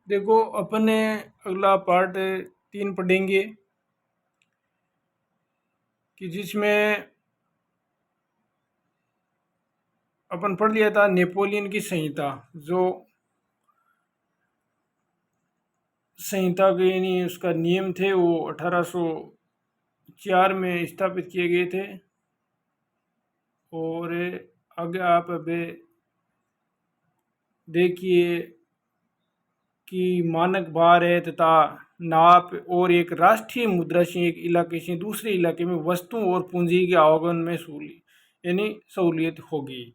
देखो अपने अगला पार्ट 3 पढ़ेंगे कि जिसमें अपन पढ़ लिया था नेपोलियन की संहिता। जो संहिता के नहीं उसका नियम थे वो 1804 में स्थापित किए गए थे। और आगे आप अभी देखिए कि मानक भार है तथा नाप और एक राष्ट्रीय मुद्रा से एक इलाके से दूसरे इलाके में वस्तुओं और पूंजी के आवागमन में यानी सहूलियत होगी।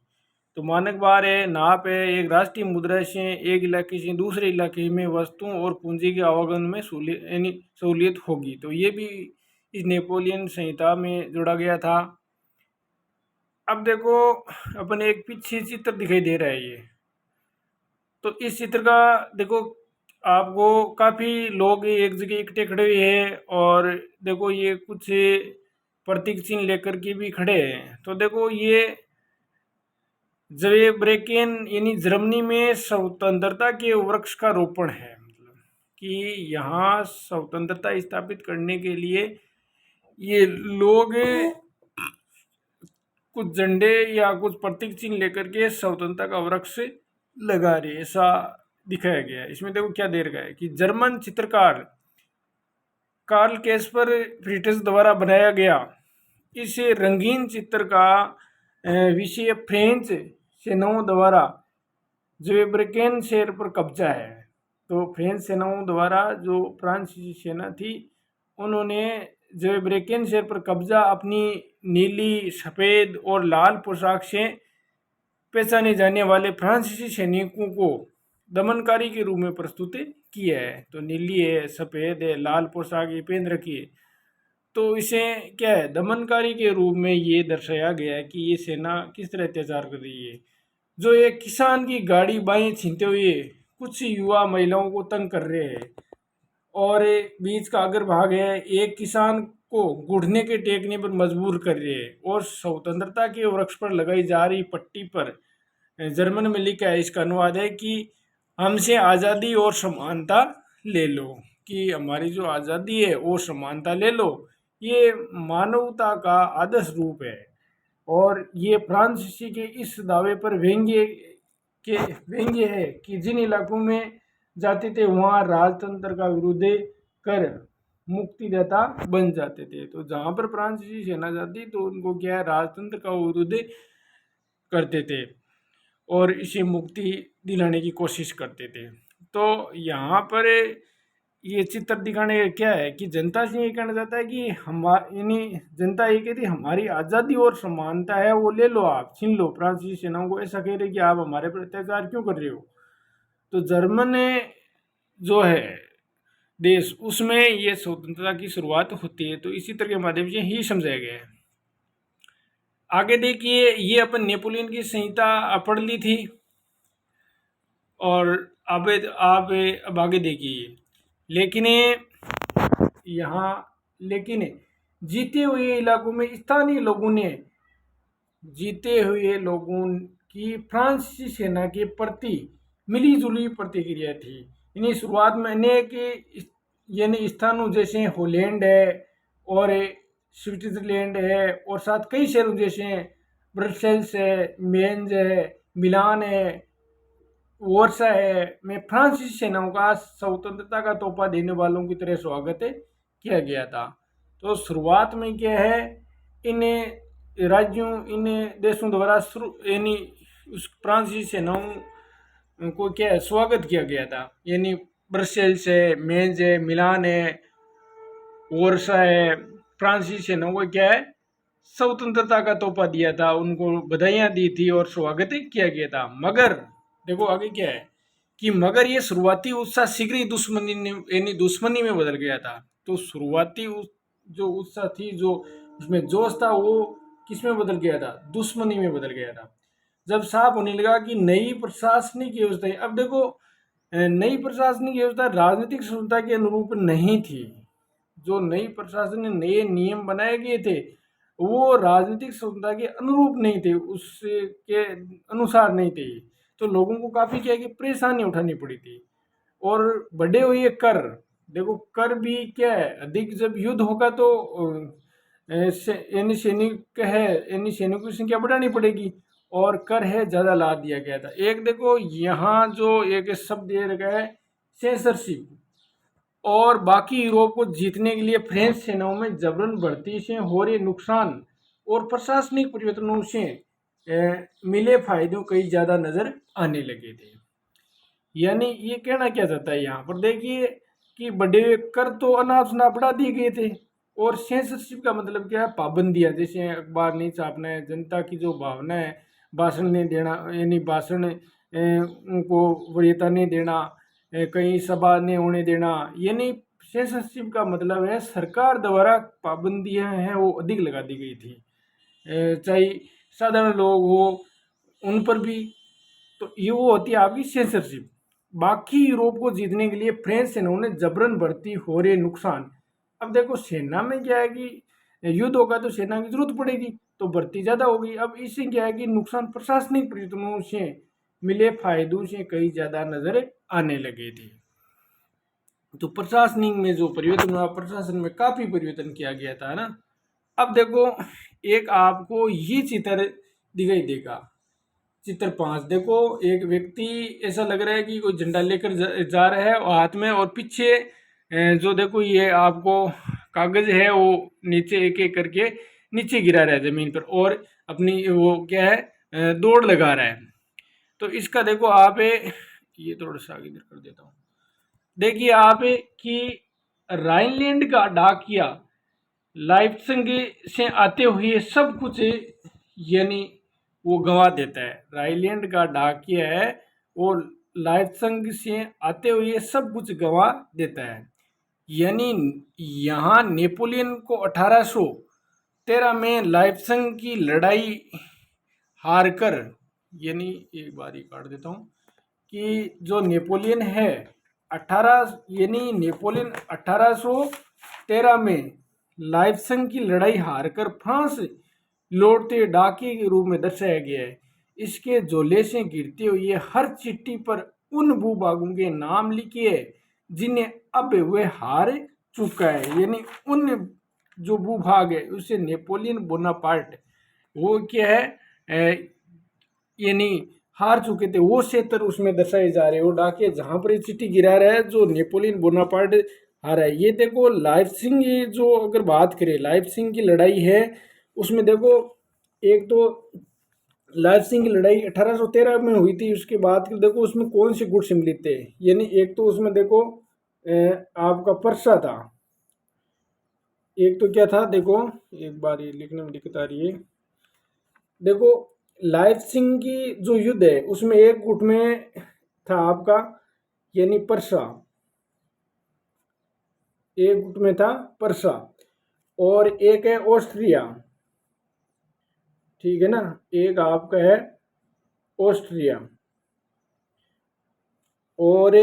तो मानक भार है, नाप है, एक राष्ट्रीय मुद्रा से एक इलाके से दूसरे इलाके में वस्तुओं और पूंजी के आवागमन में यानी सहूलियत होगी। तो ये भी इस नेपोलियन संहिता में जोड़ा गया था। अब देखो अपन एक पीछे चित्र दिखाई दे रहा है ये। तो इस चित्र का देखो आपको काफ़ी लोग एक जगह इकट्ठे खड़े हुए हैं और देखो ये कुछ प्रतीक चिन्ह लेकर के भी खड़े हैं। तो देखो ये ज़वेब्रेकेन यानी जर्मनी में स्वतंत्रता के वृक्ष का रोपण है। मतलब कि यहाँ स्वतंत्रता स्थापित करने के लिए ये लोग कुछ झंडे या कुछ प्रतीक चिन्ह लेकर के स्वतंत्रता का वृक्ष लगा रहे, ऐसा दिखाया गया है। इसमें देखो क्या दे रखा है कि जर्मन चित्रकार कार्ल कैस्पर फ्रीट्स द्वारा बनाया गया इस रंगीन चित्र का विषय फ्रेंच सेनाओं द्वारा ज़वेब्रेकेन शहर पर कब्जा है। तो फ्रेंच सेनाओं द्वारा जो फ्रांसीसी सेना थी उन्होंने ज़वेब्रेकेन शहर पर कब्जा अपनी नीली, सफ़ेद और लाल पोशाक से पहचाने जाने वाले फ्रांसीसी सैनिकों को दमनकारी के रूप में प्रस्तुत किया है। तो नीली है, सफ़ेद है, लाल पोशाक ये पहन रखी है। तो इसे क्या है, दमनकारी के रूप में ये दर्शाया गया है कि ये सेना किस तरह अत्याचार कर रही है। जो एक किसान की गाड़ी बाएं छीनते हुए कुछ युवा महिलाओं को तंग कर रहे हैं और बीच का अगर भाग है एक किसान को घुटने के टेकने पर मजबूर कर रहे हैं। और स्वतंत्रता के वृक्ष पर लगाई जा रही पट्टी पर जर्मन में लिखा है, इसका अनुवाद है कि हमसे आज़ादी और समानता ले लो, कि हमारी जो आज़ादी है वो समानता ले लो। ये मानवता का आदर्श रूप है। और ये फ्रांसीसी के इस दावे पर व्यंग्य है कि जिन इलाकों में जाते थे वहाँ राजतंत्र का विरोध कर मुक्तिदाता बन जाते थे। तो जहाँ पर फ्रांसीसी सेना जाती तो उनको क्या है, राजतंत्र का विरोध करते थे और इसे मुक्ति दिलाने की कोशिश करते थे। तो यहाँ पर ये चित्र दिखाने का क्या है कि जनता से ये कहना चाहता है कि यानी जनता ये कहती हमारी आज़ादी और समानता है वो ले लो, आप छीन लो। फ्रांसीसी सेनाओं को ऐसा कह रहे कि आप हमारे पर अत्याचार क्यों कर रहे हो। तो जर्मन जो है देश उसमें ये स्वतंत्रता की शुरुआत होती है। तो इसी तरह के माध्यम से ही समझाया गया है। आगे देखिए ये अपन नेपोलियन की संहिता पढ़ ली थी और अब आगे देखिए लेकिन जीते हुए इलाकों में स्थानीय लोगों ने जीते हुए लोगों की फ्रांसीसी सेना के प्रति मिलीजुली प्रतिक्रिया थी। यानी शुरुआत में अनेक यानी स्थानों जैसे हॉलैंड है और स्विट्जरलैंड है और साथ कई शहरों जैसे ब्रसेल्स है, मेंज है, मिलान है, वर्षा है में फ्रांसीसी सेनाओं का स्वतंत्रता का तोहफा देने वालों की तरह स्वागत किया गया था। तो शुरुआत में क्या है, इन राज्यों इन देशों द्वारा यानी उस फ्रांसीसी सेनाओं को क्या है, स्वागत किया गया था। यानी ब्रसेल्स है, मेंज है, मिलान है, वर्षा है, फ्रांसीसी सेनाओं को क्या है, स्वतंत्रता का तोहफा दिया था, उनको बधाइयाँ दी थी और स्वागत किया गया था। मगर देखो आगे क्या है कि मगर ये शुरुआती उत्साह शीघ्र ही दुश्मनी में बदल गया था। तो शुरुआती जो उत्साह थी, जो उसमें जोश था, वो किस में बदल गया था, दुश्मनी में बदल गया था। जब साफ होने लगा कि नई प्रशासनिक व्यवस्था, अब देखो नई प्रशासनिक व्यवस्था राजनीतिक स्वतंत्रता के अनुरूप नहीं थी। जो नई प्रशासन ने नए नियम बनाए गए थे वो राजनीतिक स्वतंत्रता के अनुरूप नहीं थे, उसके अनुसार नहीं थे। तो लोगों को काफ़ी क्या है कि परेशानी उठानी पड़ी थी। और बढ़े हुए कर, देखो कर भी क्या है, अधिक जब युद्ध होगा तो यानी सैनिक है, यानी सैनिकों की संख्या बढ़ानी पड़ेगी, और कर है ज़्यादा ला दिया गया था। एक देखो यहाँ जो एक शब्द दे रखा है सेंसरशिप, और बाकी यूरोप को जीतने के लिए फ्रेंच सेनाओं में जबरन भर्ती से हो रहे नुकसान और प्रशासनिक परिवर्तनों से मिले फायदों कई ज़्यादा नजर आने लगे थे। यानी ये कहना क्या चाहता है यहाँ पर, देखिए कि बड़े कर तो अनाप शनाप बढ़ा दिए गए थे, और सेंसरशिप का मतलब क्या है, पाबंदियां, जैसे अखबार नहीं छापना है, जनता की जो भावना है भाषण नहीं देना, यानी भाषण उनको वरीयता नहीं देना, कहीं सभा नहीं होने देना, यानी सेंसरशिप का मतलब है सरकार द्वारा पाबंदियां हैं वो अधिक लगा दी गई थी, चाहे साधारण लोग हो उन पर भी। तो ये वो होती है आपकी सेंसरशिप। बाकी यूरोप को जीतने के लिए फ्रेंच सेनाओं ने जबरन भर्ती हो रहे नुकसान। अब देखो सेना में क्या है कि युद्ध होगा तो सेना की जरूरत पड़ेगी, तो भर्ती ज्यादा होगी। अब इससे क्या है कि नुकसान प्रशासनिक प्रयत्नों से मिले फायदों से कई ज्यादा नजर आने लगे थे। तो प्रशासनिक में जो परिवर्तन हुआ, प्रशासन में काफी परिवर्तन किया गया था ना। अब देखो एक आपको ये चित्र दिखाई देगा, चित्र 5। देखो एक व्यक्ति ऐसा लग रहा है कि कोई झंडा लेकर जा रहा है और हाथ में, और पीछे जो देखो ये आपको कागज है वो नीचे एक एक करके नीचे गिरा रहा है जमीन पर, और अपनी वो क्या है दौड़ लगा रहा है। तो इसका देखो आप ये थोड़ा सा आगे इधर कर देता हूँ। देखिए आप कि राइनलैंड का डाकिया लाइप्सिग से आते हुए सब कुछ यानी वो गंवा देता है। राइनलैंड का डाकिया है वो लाइप्सिग से आते हुए सब कुछ गंवा देता है। यानी यहाँ नेपोलियन को 1813 में लाइप्सिग की लड़ाई हार कर, यानी एक बार ही काट देता हूँ कि जो नेपोलियन है 1813 में लाइप्सिग की लड़ाई हारकर फ्रांस लौटते डाके के रूप में दर्शाया गया है। इसके झोले से गिरते हुए हर चिट्ठी पर उन भूभागों के नाम लिखे है जिन्हें अब वे हार चुका है। यानी उन जो भूभाग है उससे नेपोलियन बोनापार्ट वो क्या है यानी हार चुके थे, वो क्षेत्र उसमें दर्शाए जा रहे हैं। वो डाके जहां पर चिट्ठी गिरा रहा है जो नेपोलियन बोनापार्ट हारा है। ये देखो लाइप्सिग, ये जो अगर बात करें लाइप्सिग की लड़ाई है उसमें देखो एक तो लाइप्सिग की लड़ाई 1813 में हुई थी। उसके बाद देखो उसमें कौन से गुट सम्मिलित थे, यानी एक तो उसमें देखो आपका पर्सा था, एक तो क्या था, देखो एक बार ये लिखने में दिक्कत आ रही है। देखो लाइप्सिग की जो युद्ध है उसमें एक गुट में था आपका यानी पर्सा, एक गुट में था पर्सा, और एक है ऑस्ट्रिया, ठीक है ना, एक आपका है ऑस्ट्रिया। और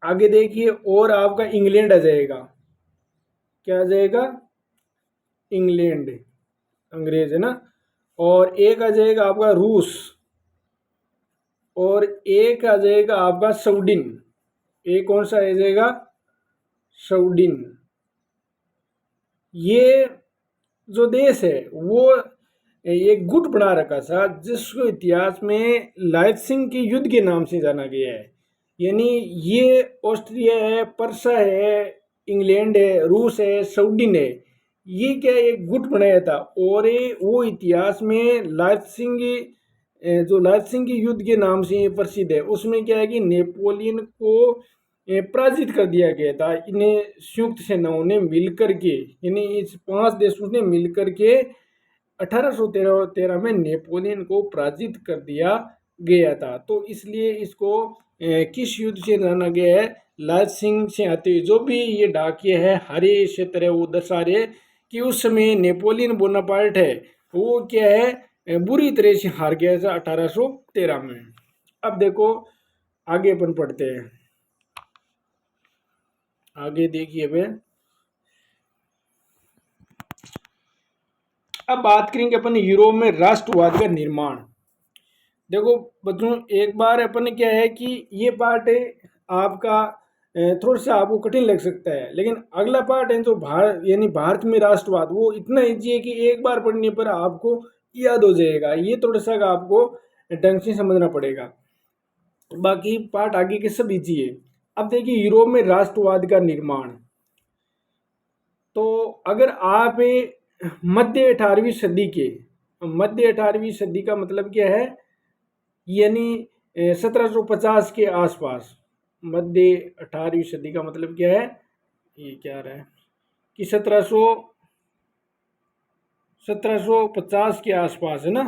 आगे देखिए और आपका इंग्लैंड आ जाएगा, क्या आ जाएगा, इंग्लैंड, अंग्रेज है ना। और एक आ जाएगा आपका रूस, और एक आ जाएगा आपका स्वीडन। एक कौन सा आ जाएगा, स्वीडन। ये जो देश है वो एक गुट बना रखा था जिसको इतिहास में लाइप्सिग के युद्ध के नाम से जाना गया है। यानी ये ऑस्ट्रिया है, पर्सा है, इंग्लैंड है, रूस है, स्वीडन है, ये क्या एक गुट बनाया था। और वो इतिहास में लाइप्सिग जो लाइप्सिग के युद्ध के नाम से प्रसिद्ध है। उसमें क्या है कि नेपोलियन को पराजित कर दिया गया था। इन्हें संयुक्त सेनाओं ने मिलकर के, यानी इस 5 देशों ने मिलकर के 1813 में नेपोलियन को पराजित कर दिया गया था। तो इसलिए इसको किस युद्ध से जाना गया है, लाइप्सिग से आते हुए जो भी ये डाकिया है हरे क्षेत्र है वो दर्शा रहे कि उस समय नेपोलियन बोनापार्ट है वो क्या है बुरी तरह से हार गया था 1813 में। अब देखो आगे अपन पढ़ते हैं, आगे देखिए भाई। अब बात करेंगे अपन यूरोप में राष्ट्रवाद का निर्माण। देखो बच्चों एक बार अपन क्या है कि ये पार्ट आपका थोड़ा सा आपको कठिन लग सकता है, लेकिन अगला पार्ट है जो भारत यानी भारत में राष्ट्रवाद, वो इतना ईजी है कि एक बार पढ़ने पर आपको याद हो जाएगा। ये थोड़ा सा आपको ढंग से समझना पड़ेगा, बाकी पार्ट आगे के सब ईजी है। अब देखिए यूरोप में राष्ट्रवाद का निर्माण। तो अगर आप मध्य 18वीं सदी के, मध्य 18वीं सदी का मतलब क्या है, यानी 1750 के आसपास, मध्य 18वीं सदी का मतलब क्या है, ये क्या रहा है कि 1750 के आसपास है ना,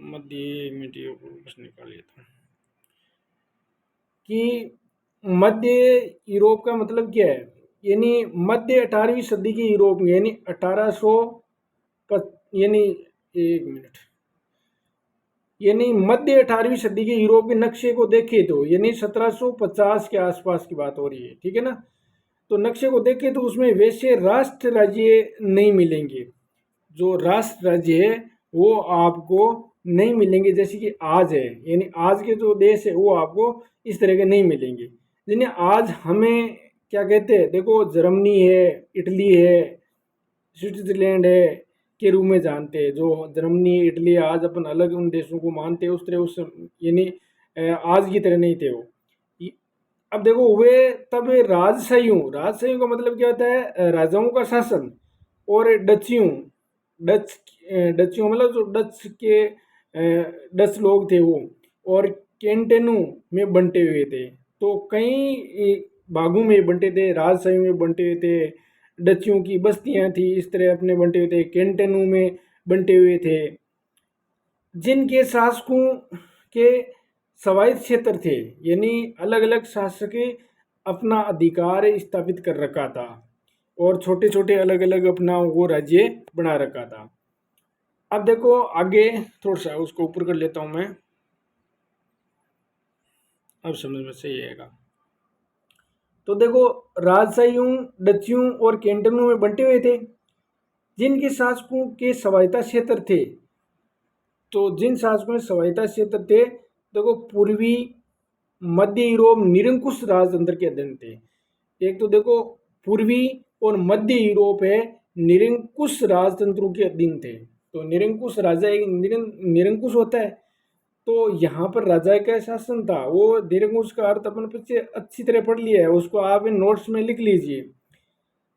मध्य मिनट बस निकाल लिया था कि मध्य यूरोप का मतलब क्या है, यानी मध्य 18वीं सदी के यूरोप में, यानी 1800 यानी एक मिनट, यानी मध्य 18वीं सदी के यूरोप के नक्शे को देखे तो यानी 1750 के आसपास की बात हो रही है, ठीक है ना। तो नक्शे को देखे तो उसमें वैसे राष्ट्र राज्य नहीं मिलेंगे, जो राष्ट्र राज्य है वो आपको नहीं मिलेंगे जैसे कि आज है, यानी आज के जो देश है वो आपको इस तरह के नहीं मिलेंगे। जिन्हें आज हमें क्या कहते हैं, देखो जर्मनी है, इटली है, स्विट्जरलैंड है के रूप में जानते हैं। जो जर्मनी इटली आज अपन अलग उन देशों को मानते हैं, उस तरह उस यानी आज की तरह नहीं थे वो। अब देखो वे तब राजशाहियों का मतलब क्या होता है, राजाओं का शासन, और डच डचियों मतलब जो डच के डच लोग थे वो, और कैंटेनू में बंटे हुए थे। तो कई भागों में बंटे थे, राजशाही में बंटे हुए थे, डचियों की बस्तियां थी इस तरह अपने बंटे हुए थे, कैंटेनू में बंटे हुए थे, जिनके शासकों के स्वायत्त क्षेत्र थे, यानी अलग अलग शासक अपना अधिकार स्थापित कर रखा था और छोटे छोटे अलग अलग अपना वो राज्य बना रखा था। अब देखो आगे थोड़ा सा उसको ऊपर कर लेता हूं मैं, अब समझ में सही आएगा। तो देखो राजशाहियों, डचियों और कैंटनों में बंटे हुए थे, जिनके शासकों के स्वायत्ता क्षेत्र थे। तो जिन शासकों में स्वायत्ता क्षेत्र थे, देखो पूर्वी मध्य यूरोप निरंकुश राजतंत्र के अधीन थे। एक तो देखो पूर्वी और मध्य यूरोप है निरंकुश राजतंत्रों के अधीन थे। तो निरंकुश राजा एक निरंकुश होता है, तो यहाँ पर राजा का शासन था। वो निरंकुश का अर्थ अपन पीछे अच्छी तरह पढ़ लिया है, उसको आप इन नोट्स में लिख लीजिए।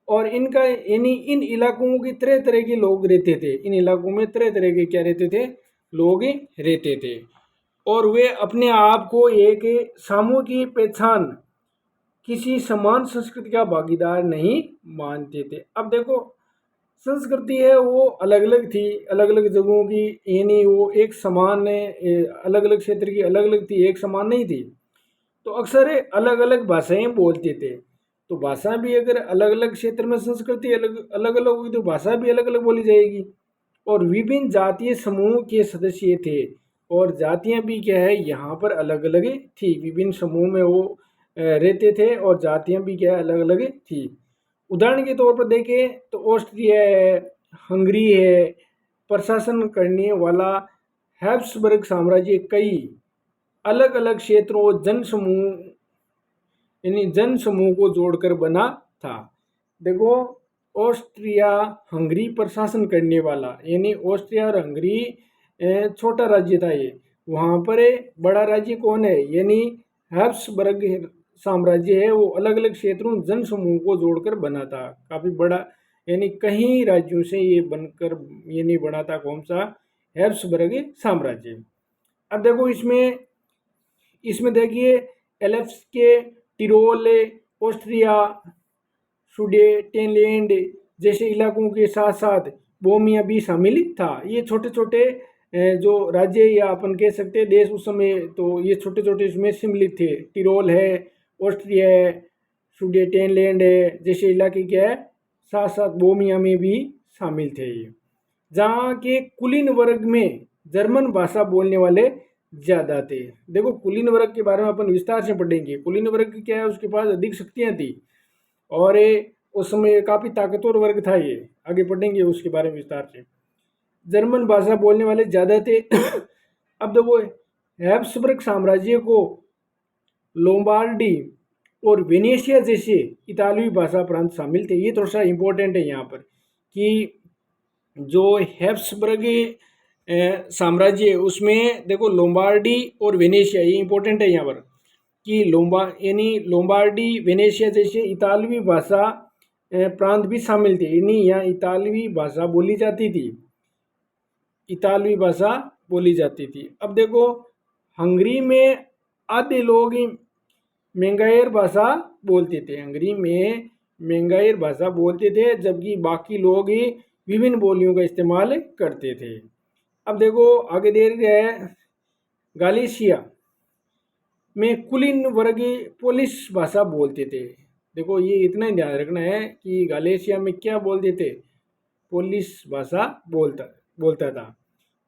और इनका यानी इन इलाकों की तरह तरह के लोग रहते थे, इन इलाकों में तरह तरह के क्या रहते थे, लोग रहते थे, और वे अपने आप को एक समूह की पहचान, किसी समान संस्कृति का भागीदार नहीं मानते थे। अब देखो संस्कृति है वो अलग अलग थी, अलग अलग जगहों की, यानी वो एक समान अलग अलग क्षेत्र की अलग अलग थी, एक समान नहीं थी। तो अक्सर अलग अलग भाषाएं बोलते थे। तो भाषा भी अगर अलग अलग क्षेत्र में संस्कृति अलग अलग अलग होगी तो भाषा भी अलग अलग बोली जाएगी। और विभिन्न जातीय समूह के सदस्य थे, और जातियां भी क्या है यहाँ पर अलग अलग थी, विभिन्न समूह में वो रहते थे, और जातियां भी क्या है अलग अलग थी। उदाहरण के तौर पर देखें तो ऑस्ट्रिया है, हंगरी है, प्रशासन करने वाला हैब्सबर्ग साम्राज्य कई अलग अलग क्षेत्रों जन समूह यानी जन समूह को जोड़कर बना था। देखो ऑस्ट्रिया हंगरी प्रशासन करने वाला, यानी ऑस्ट्रिया और हंगरी छोटा राज्य था ये, वहाँ पर बड़ा राज्य कौन है, यानी हैब्सबर्ग साम्राज्य है, वो अलग अलग क्षेत्रों जन समूह को जोड़कर बना था, काफ़ी बड़ा, यानी कई राज्यों से ये बनकर यानी बना था कौन सा, हैब्सबर्ग साम्राज्य। अब देखो इसमें इसमें देखिए एल्प्स के टिरोल, ऑस्ट्रिया, सुडेटेनलैंड जैसे इलाकों के साथ साथ बोमिया भी शामिल था। ये छोटे छोटे जो राज्य या अपन कह सकते हैं देश उस समय, तो ये छोटे छोटे इसमें सम्मिलित थे। टिरोल है, ऑस्ट्रिया है, सुडेटेनलैंड है जैसे इलाके क्या है, साथ साथ बोमिया में भी शामिल थे ये। जहाँ के कुलीन वर्ग में जर्मन भाषा बोलने वाले ज़्यादा थे। देखो कुलीन वर्ग के बारे में अपन विस्तार से पढ़ेंगे। कुलीन वर्ग क्या है, उसके पास अधिक शक्तियाँ थी, और उस समय काफ़ी ताकतवर वर्ग था ये, आगे पढ़ेंगे उसके बारे में विस्तार से। जर्मन भाषा बोलने वाले ज़्यादा थे। अब देखो हैब्सबर्ग साम्राज्य को लोम्बार्डी और वेनेशिया जैसे इतालवी भाषा प्रांत शामिल थे। ये थोड़ा सा इम्पोर्टेंट है यहाँ पर कि जो हैब्सबर्ग साम्राज्य है उसमें देखो लोम्बार्डी और वेनेशिया, ये इम्पोर्टेंट है यहाँ पर कि लोम्बार्डी वेनेशिया जैसे इतालवी भाषा प्रांत भी शामिल थे, यानी यहाँ इतालवी भाषा बोली जाती थी, इतालवी भाषा बोली जाती थी। अब देखो हंगरी में आधे लोग मेंगायर भाषा बोलते थे, हंगरी में मेंगायर भाषा बोलते थे, जबकि बाकी लोग ही विभिन्न बोलियों का इस्तेमाल करते थे। अब देखो आगे दे गया है गालिशिया में कुलीन वर्ग पोलिश भाषा बोलते थे। देखो ये इतना ही ध्यान रखना है कि गालिशिया में क्या बोलते थे, पोलिश भाषा बोलता था।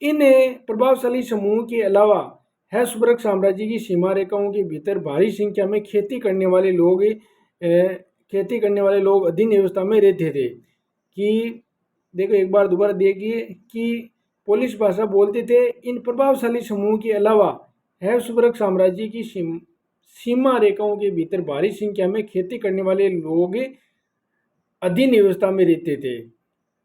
इन प्रभावशाली समूह के अलावा हैब्सबर्ग साम्राज्य की सीमा रेखाओं के भीतर भारी संख्या में खेती करने वाले लोग अधीन व्यवस्था में रहते थे। कि देखो एक बार दोबारा देखिए कि पोलिश भाषा बोलते थे। इन प्रभावशाली समूह के अलावा हैब्सबर्ग साम्राज्य की सीमा रेखाओं के भीतर भारी संख्या में खेती करने वाले लोग अधीन व्यवस्था में रहते थे,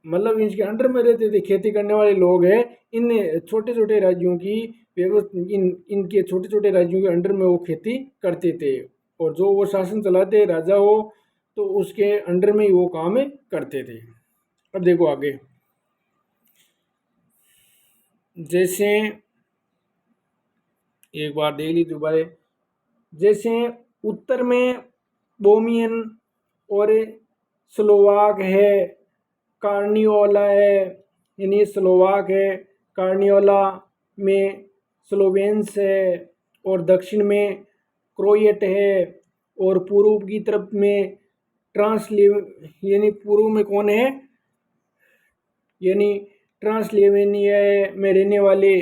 मतलब इनके अंडर में रहते थे। खेती करने वाले लोग हैं, इन छोटे छोटे राज्यों की इनके छोटे छोटे राज्यों के अंडर में वो खेती करते थे, और जो वो शासन चलाते राजा हो तो उसके अंडर में ही वो काम करते थे। अब देखो आगे, जैसे एक बार देख ली दोबारा, जैसे उत्तर में बोमियन और स्लोवाक है, कार्नियोला है, यानी स्लोवाक है, कार्नियोला में स्लोवेंस है, और दक्षिण में क्रोएट है, और पूर्व की तरफ में यानी पूर्व में कौन है, यानी ट्रांसलेवेनिया में रहने वाले,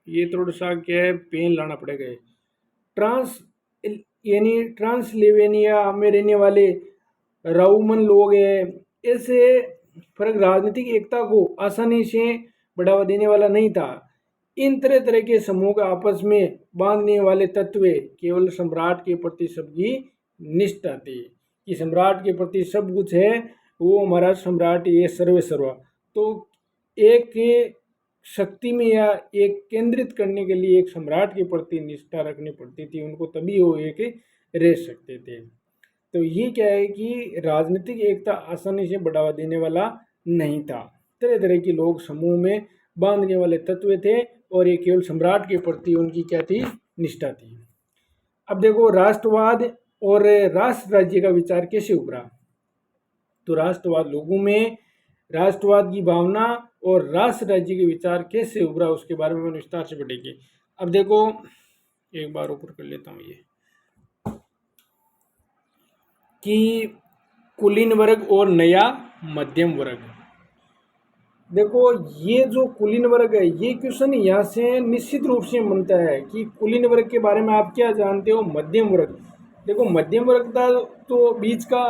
ये थोड़ा सा क्या है पेन लाना पड़ेगा, ट्रांसलेवेनिया में रहने वाले राउमन लोग हैं। ऐसे फर्क राजनीतिक एकता को आसानी से बढ़ावा देने वाला नहीं था। इन तरह तरह के समूह का आपस में बांधने वाले तत्व केवल सम्राट के प्रति सबकी निष्ठा थी, कि सम्राट के प्रति सब कुछ है, वो हमारा सम्राट ये सर्वे सर्वा। तो एक शक्ति में या एक केंद्रित करने के लिए एक सम्राट के प्रति निष्ठा रखनी पड़ती थी उनको, तभी वो एक रह सकते थे। तो ये क्या है कि राजनीतिक एकता आसानी से बढ़ावा देने वाला नहीं था। तरह तरह के लोग समूह में बांधने वाले तत्व थे, और ये केवल सम्राट के प्रति उनकी क्या थी, निष्ठा थी। अब देखो राष्ट्रवाद और राष्ट्र राज्य का विचार कैसे उभरा। तो राष्ट्रवाद लोगों में राष्ट्रवाद की भावना और राष्ट्र राज्य के विचार कैसे उभरा उसके बारे में विस्तार से पढ़ेंगे। अब देखो एक बार ऊपर कर लेता हूँ ये कि कुलीन वर्ग और नया मध्यम वर्ग। देखो ये जो कुलीन वर्ग है, ये क्वेश्चन यहाँ से निश्चित रूप से बनता है कि कुलीन वर्ग के बारे में आप क्या जानते हो। मध्यम वर्ग, देखो मध्यम वर्ग का तो बीच का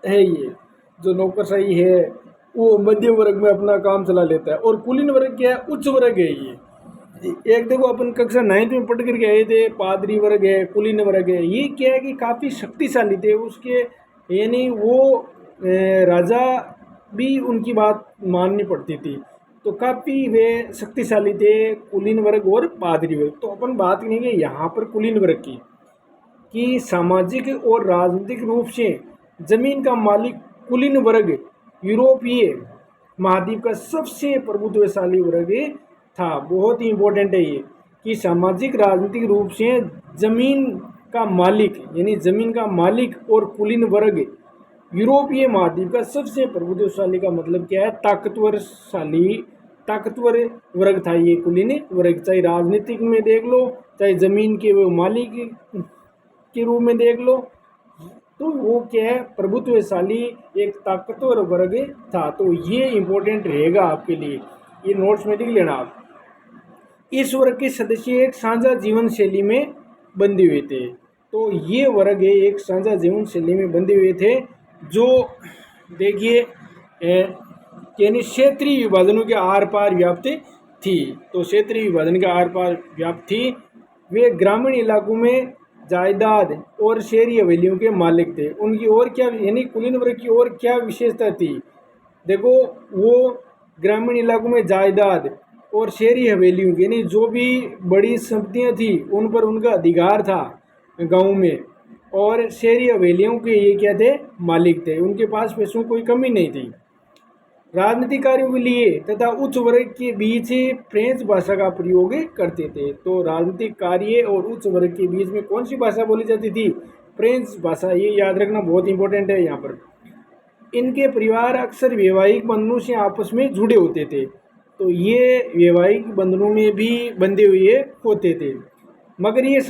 है, ये जो नौकरशाही है वो मध्यम वर्ग में अपना काम चला लेता है, और कुलीन वर्ग क्या है, उच्च वर्ग है। ये एक देखो अपन कक्षा 9th में पढ़ करके आए थे, पादरी वर्ग है, कुलीन वर्ग है। ये क्या है कि काफ़ी शक्तिशाली थे उसके, यानी वो राजा भी उनकी बात माननी पड़ती थी, तो काफ़ी वे शक्तिशाली थे कुलीन वर्ग और पादरी वर्ग। तो अपन बात करेंगे यहाँ पर कुलीन वर्ग की, कि सामाजिक और राजनीतिक रूप से जमीन का मालिक कुलीन वर्ग यूरोपीय महाद्वीप का सबसे प्रभुत्वशाली वर्ग था। बहुत ही इम्पोर्टेंट है ये कि सामाजिक राजनीतिक रूप से जमीन का मालिक, यानी जमीन का मालिक और कुलीन वर्ग यूरोपीय महाद्वीप का सबसे प्रभुत्वशाली का मतलब क्या है, ताकतवर वर्ग था ये कुलीन वर्ग। चाहे राजनीतिक में देख लो, चाहे जमीन के वो मालिक के रूप में देख लो, तो वो क्या है, प्रभुत्वशाली एक ताकतवर वर्ग था। तो ये इम्पोर्टेंट रहेगा आपके लिए, ये नोट्स में लिख लेना आप। इस वर्ग के सदस्य एक साझा जीवन शैली में बंधे हुए थे। तो ये वर्ग एक साझा जीवन शैली में बंधे हुए थे, जो देखिए यानी क्षेत्रीय विभाजनों के आर पार व्याप्त थी। तो क्षेत्रीय विभाजन के आर पार व्याप्त थी। वे ग्रामीण इलाकों में जायदाद और शहरी हवेलियों के मालिक थे। उनकी और क्या यानी कुलीन वर्ग की और क्या विशेषता थी? देखो, वो ग्रामीण इलाकों में जायदाद और शहरी हवेलियों की यानी जो भी बड़ी संपत्तियां थी उन पर उनका अधिकार था गाँव में, और शहरी हवेलियों के ये क्या थे? मालिक थे। उनके पास पैसों की कोई कमी नहीं थी। राजनीतिक कार्यों के लिए तथा उच्च वर्ग के बीच फ्रेंच भाषा का प्रयोग करते थे। तो राजनीतिक कार्य और उच्च वर्ग के बीच में कौन सी भाषा बोली जाती थी? फ्रेंच भाषा। ये याद रखना बहुत इंपॉर्टेंट है यहाँ पर। इनके परिवार अक्सर वैवाहिक बंधनों से आपस में जुड़े होते थे, तो ये वैवाहिक बंधनों में भी बंधे हुए होते थे। मगर ये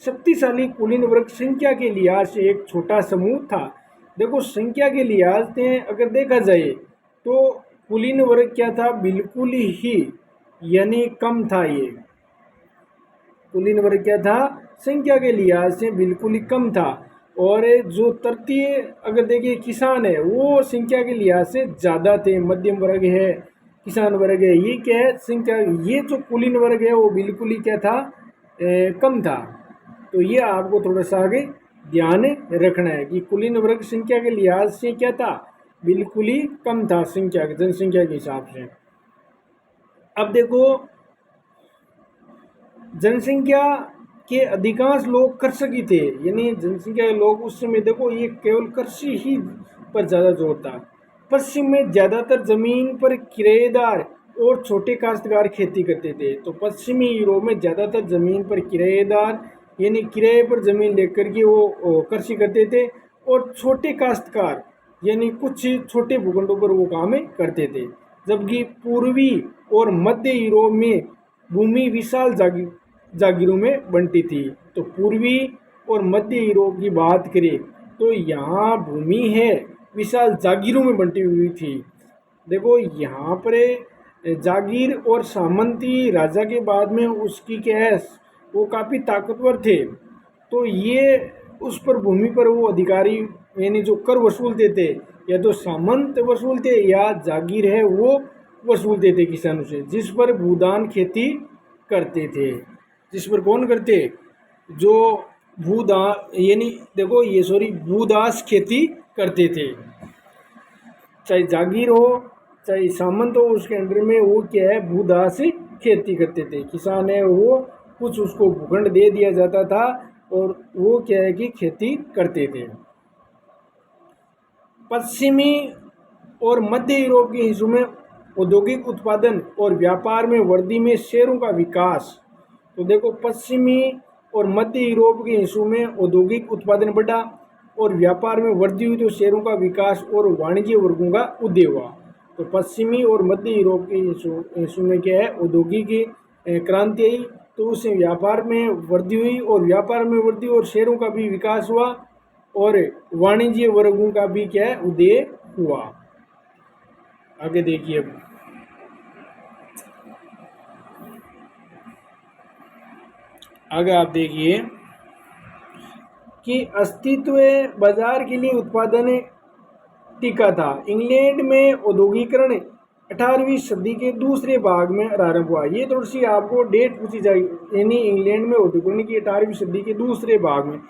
शक्तिशाली कुलीन वर्ग संख्या के लिहाज से एक छोटा समूह था। देखो, संख्या के लिहाज से अगर देखा जाए तो कुलीन वर्ग क्या था? बिल्कुल ही यानी कम था। ये कुलीन वर्ग क्या था? संख्या के लिहाज से बिल्कुल ही कम था। और जो तृतीय अगर देखिए किसान है, वो संख्या के लिहाज से ज़्यादा थे। मध्यम वर्ग है, किसान वर्ग है, ये क्या है? संख्या। ये जो कुलीन वर्ग है वो बिल्कुल ही क्या था? कम था। तो ये आपको थोड़ा सा आगे ध्यान रखना है कि कुलीन वर्ग संख्या के लिहाज से क्या था? बिल्कुल ही कम था संख्या, जनसंख्या के हिसाब से। अब देखो, जनसंख्या के अधिकांश लोग कृषक थे, यानी जनसंख्या के लोग उस समय देखो ये केवल कृषि ही पर ज़्यादा जोर था। पश्चिम में ज़्यादातर जमीन पर किराएदार और छोटे काश्तकार खेती करते थे। तो पश्चिमी यूरोप में ज़्यादातर जमीन पर किराएदार यानी किराए पर जमीन लेकर के वो कृषि करते थे, और छोटे काश्तकार यानी कुछ छोटे भूखंडों पर वो काम करते थे। जबकि पूर्वी और मध्य यूरोप में भूमि विशाल जागीरों में बंटी थी। तो पूर्वी और मध्य यूरोप की बात करें तो यहाँ भूमि है विशाल जागीरों में बंटी हुई थी। देखो, यहाँ पर जागीर और सामंती राजा के बाद में उसकी क्या है? वो काफ़ी ताकतवर थे। तो ये उस पर भूमि पर वो अधिकारी यानी जो कर वसूलते थे, या तो सामंत वसूलते या जागीर है वो वसूलते थे किसानों से, जिस पर भूदान खेती करते थे। जिस पर कौन करते? जो भूदान यानी देखो ये भूदास खेती करते थे। चाहे जागीर हो चाहे सामंत हो, उसके अंडर में वो क्या है? भूदास खेती करते थे। किसान है वो कुछ उसको भूखंड दे दिया जाता था और वो क्या है कि खेती करते थे। पश्चिमी और मध्य यूरोप के हिस्सों में औद्योगिक उत्पादन और व्यापार में वृद्धि में शहरों का विकास। तो देखो, पश्चिमी और मध्य यूरोप के हिस्सों में औद्योगिक उत्पादन बढ़ा और व्यापार में वृद्धि हुई, तो शहरों का विकास और वाणिज्य वर्गों का उदय हुआ। तो पश्चिमी और मध्य यूरोप के हिस्सों में क्या है? औद्योगिक क्रांति आई, तो उससे व्यापार में वृद्धि हुई, और व्यापार में वृद्धि और शहरों का भी विकास हुआ, और वाणिज्य वर्गों का भी क्या है? उदय हुआ। आगे देखिए, अब आगे आप देखिए कि अस्तित्व बाजार के लिए उत्पादन टिका था। इंग्लैंड में औद्योगिकरण 18वीं सदी के दूसरे भाग में आरंभ हुआ। ये थोड़ी सी आपको डेट पूछी जाएगी, यानी इंग्लैंड में औद्योगिकरण की 18वीं सदी के दूसरे भाग में,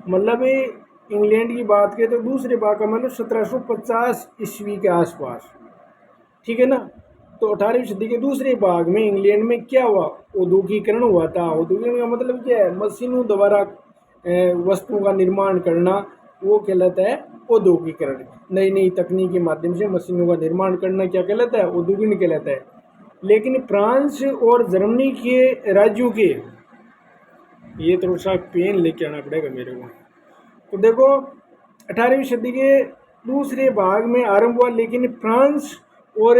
मतलब इंग्लैंड की बात करें तो दूसरे भाग का मतलब 1750 ईस्वी के आसपास, ठीक है ना। तो 18वीं सदी के दूसरे भाग में इंग्लैंड में क्या हुआ? औद्योगिकरण हुआ था। औद्योगिकरण का मतलब क्या है? मशीनों द्वारा वस्तुओं का निर्माण करना, वो कहलाता है औद्योगिकरण। नई नई तकनीक के माध्यम से मशीनों का निर्माण करना क्या कहलाता है? औद्योगिकरण कहलाता है। लेकिन फ्रांस और जर्मनी के राज्यों के, ये थोड़ा सा पेन लेके आना पड़ेगा मेरे को। तो देखो, 18वीं सदी के दूसरे भाग में आरंभ हुआ, लेकिन फ्रांस और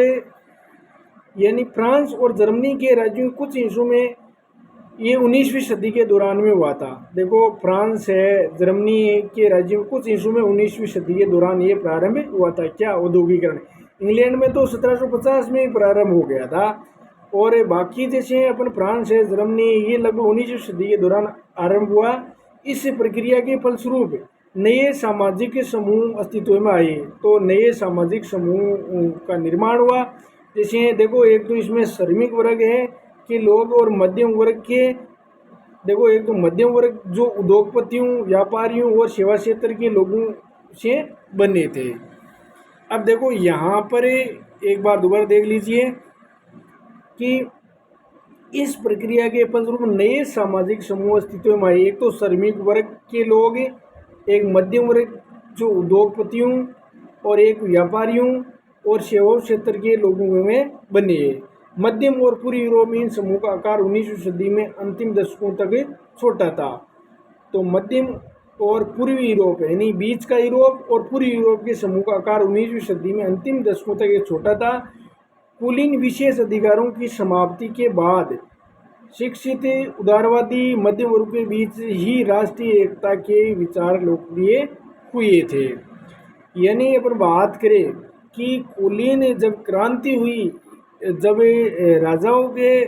जर्मनी के राज्यों के कुछ हिस्सों में ये 19वीं सदी के दौरान में हुआ था। देखो, फ्रांस है, जर्मनी के राज्यों के कुछ हिस्सों में 19वीं सदी के दौरान ये प्रारंभ हुआ था। क्या? औद्योगिकरण। इंग्लैंड में तो 1750 में ही प्रारंभ हो गया था, और बाकी जैसे अपन फ्रांस है, जर्मनी, ये लगभग 19वीं सदी के दौरान आरंभ हुआ। इस प्रक्रिया के फलस्वरूप नए सामाजिक समूह अस्तित्व में आए। तो नए सामाजिक समूह का निर्माण हुआ। जैसे देखो, एक तो इसमें श्रमिक वर्ग है कि लोग, और मध्यम वर्ग के देखो, एक तो मध्यम वर्ग जो उद्योगपतियों, व्यापारियों और सेवा क्षेत्र के लोगों से बने थे। अब देखो यहाँ पर एक बार दोबारा देख लीजिए कि इस प्रक्रिया के फलस्वरूप नए सामाजिक समूह अस्तित्व में आए। एक तो श्रमिक वर्ग के लोग, एक मध्यम वर्ग जो उद्योगपतियों और एक व्यापारियों और सेवा क्षेत्र के लोगों में बने। मध्यम और पूर्वी यूरोप में इन समूह का आकार 19वीं सदी में अंतिम दशकों तक छोटा था। तो मध्यम और पूर्वी यूरोप यानी बीच का यूरोप और पूर्वी यूरोप के समूह का आकार 19वीं सदी में अंतिम दशकों तक ये छोटा था। कुलीन विशेष अधिकारों की समाप्ति के बाद शिक्षित उदारवादी मध्यम वर्ग के बीच ही राष्ट्रीय एकता के विचार लोकप्रिय हुए थे। यानी अपन बात करें कि कुलीन जब क्रांति हुई, जब राजाओं के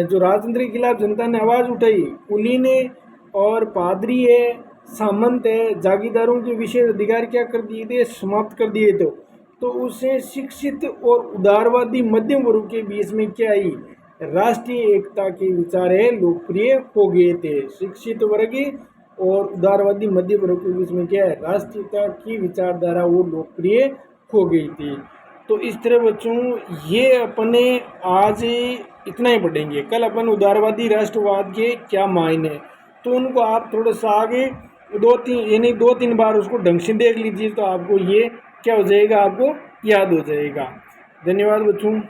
जो राजतंत्र के खिलाफ जनता ने आवाज़ उठाई, कुलीन और पादरी है, सामंत है, जागीरदारों के विशेष अधिकार क्या कर दिए थे, समाप्त कर दिए थे। तो उससे शिक्षित और उदारवादी मध्यम वर्ग के बीच में क्या आई, राष्ट्रीय एकता के विचार है लोकप्रिय हो गए थे। शिक्षित वर्ग और उदारवादी मध्य वर्ग के बीच में क्या है, राष्ट्रीयता की विचारधारा वो लोकप्रिय हो गई थी। तो इस तरह बच्चों ये अपने आज इतना ही पढ़ेंगे। कल अपन उदारवादी राष्ट्रवाद के क्या मायने, तो उनको आप थोड़ा सा आगे 2-3 बार उसको ढंग से देख लीजिए, तो आपको ये क्या हो जाएगा, आपको याद हो जाएगा। धन्यवाद बच्चों।